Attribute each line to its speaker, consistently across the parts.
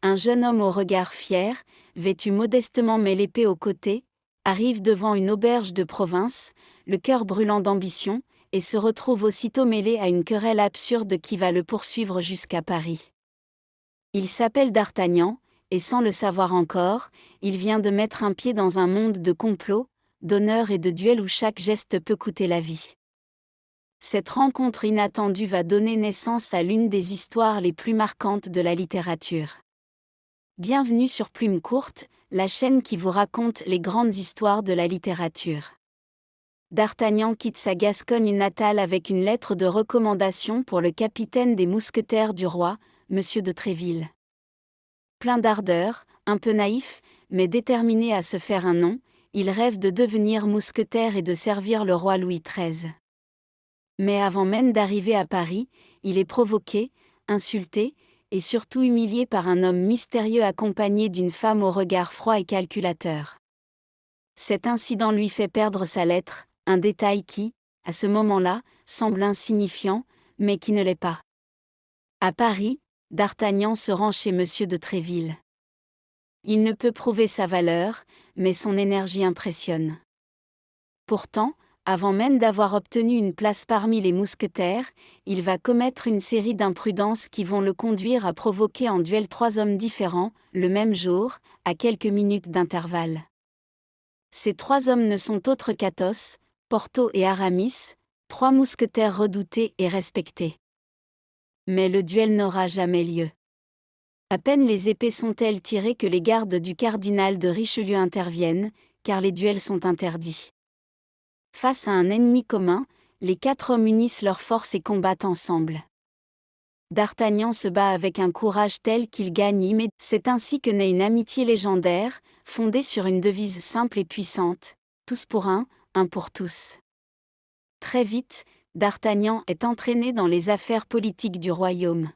Speaker 1: Un jeune homme au regard fier, vêtu modestement mais l'épée au côté, arrive devant une auberge de province, le cœur brûlant d'ambition, et se retrouve aussitôt mêlé à une querelle absurde qui va le poursuivre jusqu'à Paris. Il s'appelle D'Artagnan, et sans le savoir encore, il vient de mettre un pied dans un monde de complots, d'honneur et de duels où chaque geste peut coûter la vie. Cette rencontre inattendue va donner naissance à l'une des histoires les plus marquantes de la littérature. Bienvenue sur Plume Courte, la chaîne qui vous raconte les grandes histoires de la littérature. D'Artagnan quitte sa Gascogne natale avec une lettre de recommandation pour le capitaine des mousquetaires du roi, Monsieur de Tréville. Plein d'ardeur, un peu naïf, mais déterminé à se faire un nom, il rêve de devenir mousquetaire et de servir le roi Louis XIII. Mais avant même d'arriver à Paris, il est provoqué, insulté, et surtout humilié par un homme mystérieux accompagné d'une femme au regard froid et calculateur. Cet incident lui fait perdre sa lettre, un détail qui, à ce moment-là, semble insignifiant, mais qui ne l'est pas. À Paris, D'Artagnan se rend chez Monsieur de Tréville. Il ne peut prouver sa valeur, mais son énergie impressionne. Pourtant, avant même d'avoir obtenu une place parmi les mousquetaires, il va commettre une série d'imprudences qui vont le conduire à provoquer en duel 3 hommes différents, le même jour, à quelques minutes d'intervalle. Ces 3 hommes ne sont autres qu'Athos, Porthos et Aramis, 3 mousquetaires redoutés et respectés. Mais le duel n'aura jamais lieu. À peine les épées sont-elles tirées que les gardes du cardinal de Richelieu interviennent, car les duels sont interdits. Face à un ennemi commun, les 4 hommes unissent leurs forces et combattent ensemble. D'Artagnan se bat avec un courage tel qu'il gagne immédiatement. C'est ainsi que naît une amitié légendaire, fondée sur une devise simple et puissante, tous pour un pour tous. Très vite, D'Artagnan est entraîné dans les affaires politiques du royaume.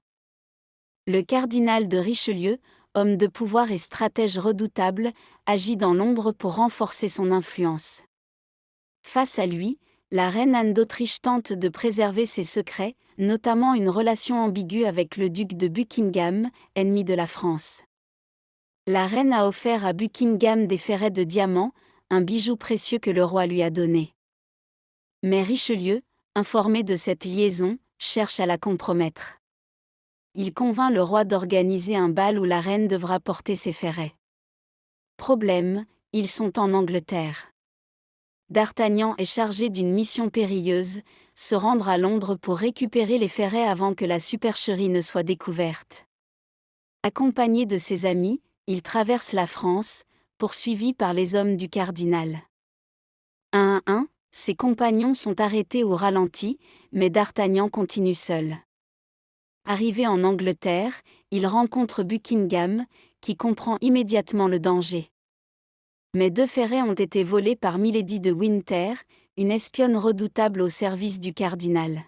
Speaker 1: Le cardinal de Richelieu, homme de pouvoir et stratège redoutable, agit dans l'ombre pour renforcer son influence. Face à lui, la reine Anne d'Autriche tente de préserver ses secrets, notamment une relation ambiguë avec le duc de Buckingham, ennemi de la France. La reine a offert à Buckingham des ferrets de diamants, un bijou précieux que le roi lui a donné. Mais Richelieu, informé de cette liaison, cherche à la compromettre. Il convainc le roi d'organiser un bal où la reine devra porter ses ferrets. Problème, ils sont en Angleterre. D'Artagnan est chargé d'une mission périlleuse, se rendre à Londres pour récupérer les ferrets avant que la supercherie ne soit découverte. Accompagné de ses amis, il traverse la France, poursuivi par les hommes du cardinal. Un à un, ses compagnons sont arrêtés ou ralentis, mais D'Artagnan continue seul. Arrivé en Angleterre, il rencontre Buckingham, qui comprend immédiatement le danger. Mais 2 ferrets ont été volés par Milady de Winter, une espionne redoutable au service du cardinal.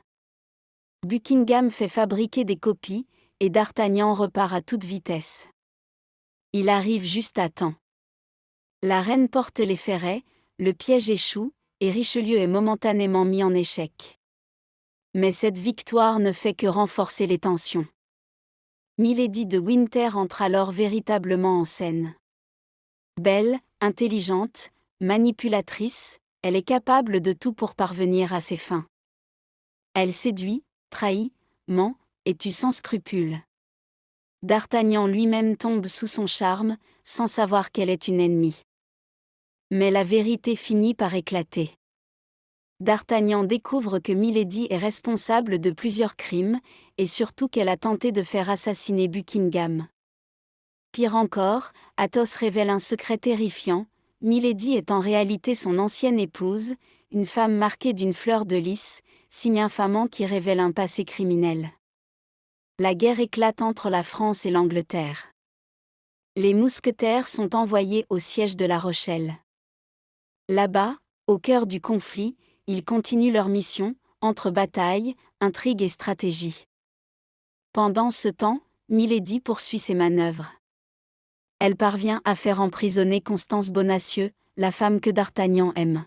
Speaker 1: Buckingham fait fabriquer des copies, et D'Artagnan repart à toute vitesse. Il arrive juste à temps. La reine porte les ferrets, le piège échoue, et Richelieu est momentanément mis en échec. Mais cette victoire ne fait que renforcer les tensions. Milady de Winter entre alors véritablement en scène. Belle, intelligente, manipulatrice, elle est capable de tout pour parvenir à ses fins. Elle séduit, trahit, ment, et tue sans scrupule. D'Artagnan lui-même tombe sous son charme, sans savoir qu'elle est une ennemie. Mais la vérité finit par éclater. D'Artagnan découvre que Milady est responsable de plusieurs crimes, et surtout qu'elle a tenté de faire assassiner Buckingham. Pire encore, Athos révèle un secret terrifiant, Milady est en réalité son ancienne épouse, une femme marquée d'une fleur de lys, signe infamant qui révèle un passé criminel. La guerre éclate entre la France et l'Angleterre. Les mousquetaires sont envoyés au siège de La Rochelle. Là-bas, au cœur du conflit, ils continuent leur mission, entre batailles, intrigues et stratégie. Pendant ce temps, Milady poursuit ses manœuvres. Elle parvient à faire emprisonner Constance Bonacieux, la femme que D'Artagnan aime.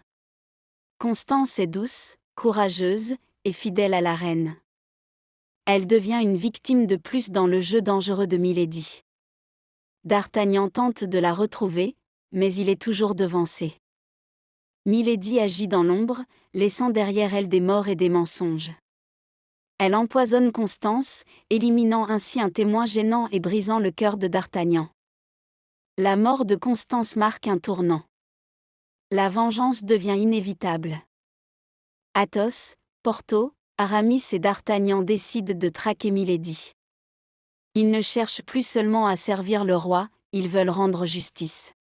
Speaker 1: Constance est douce, courageuse, et fidèle à la reine. Elle devient une victime de plus dans le jeu dangereux de Milady. D'Artagnan tente de la retrouver, mais il est toujours devancé. Milady agit dans l'ombre, laissant derrière elle des morts et des mensonges. Elle empoisonne Constance, éliminant ainsi un témoin gênant et brisant le cœur de d'Artagnan. La mort de Constance marque un tournant. La vengeance devient inévitable. Athos, Porthos, Aramis et d'Artagnan décident de traquer Milady. Ils ne cherchent plus seulement à servir le roi, ils veulent rendre justice.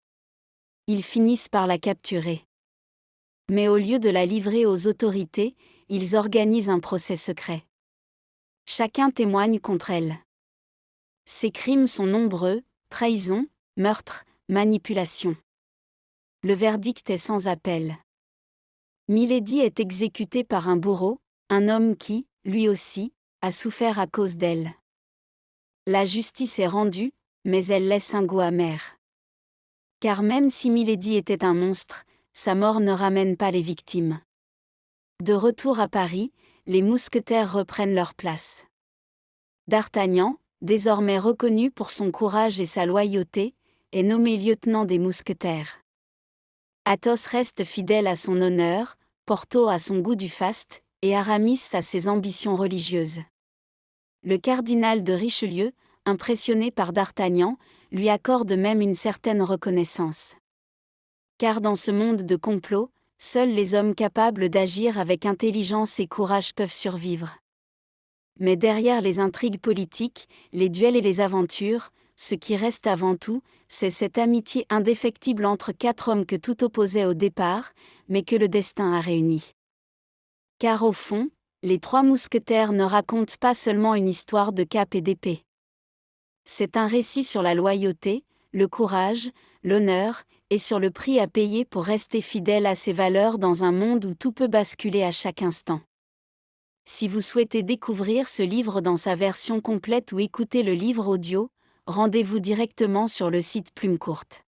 Speaker 1: Ils finissent par la capturer. Mais au lieu de la livrer aux autorités, ils organisent un procès secret. Chacun témoigne contre elle. Ses crimes sont nombreux, trahison, meurtre, manipulation. Le verdict est sans appel. Milady est exécutée par un bourreau, un homme qui, lui aussi, a souffert à cause d'elle. La justice est rendue, mais elle laisse un goût amer. Car même si Milady était un monstre, sa mort ne ramène pas les victimes. De retour à Paris, les mousquetaires reprennent leur place. D'Artagnan, désormais reconnu pour son courage et sa loyauté, est nommé lieutenant des mousquetaires. Athos reste fidèle à son honneur, Porthos à son goût du faste, et Aramis à ses ambitions religieuses. Le cardinal de Richelieu, impressionné par d'Artagnan, lui accorde même une certaine reconnaissance. Car dans ce monde de complot, seuls les hommes capables d'agir avec intelligence et courage peuvent survivre. Mais derrière les intrigues politiques, les duels et les aventures, ce qui reste avant tout, c'est cette amitié indéfectible entre quatre hommes que tout opposait au départ, mais que le destin a réunis. Car au fond, les trois mousquetaires ne racontent pas seulement une histoire de cap et d'épée. C'est un récit sur la loyauté, le courage, l'honneur, et sur le prix à payer pour rester fidèle à ses valeurs dans un monde où tout peut basculer à chaque instant. Si vous souhaitez découvrir ce livre dans sa version complète ou écouter le livre audio, rendez-vous directement sur le site Plume Courte.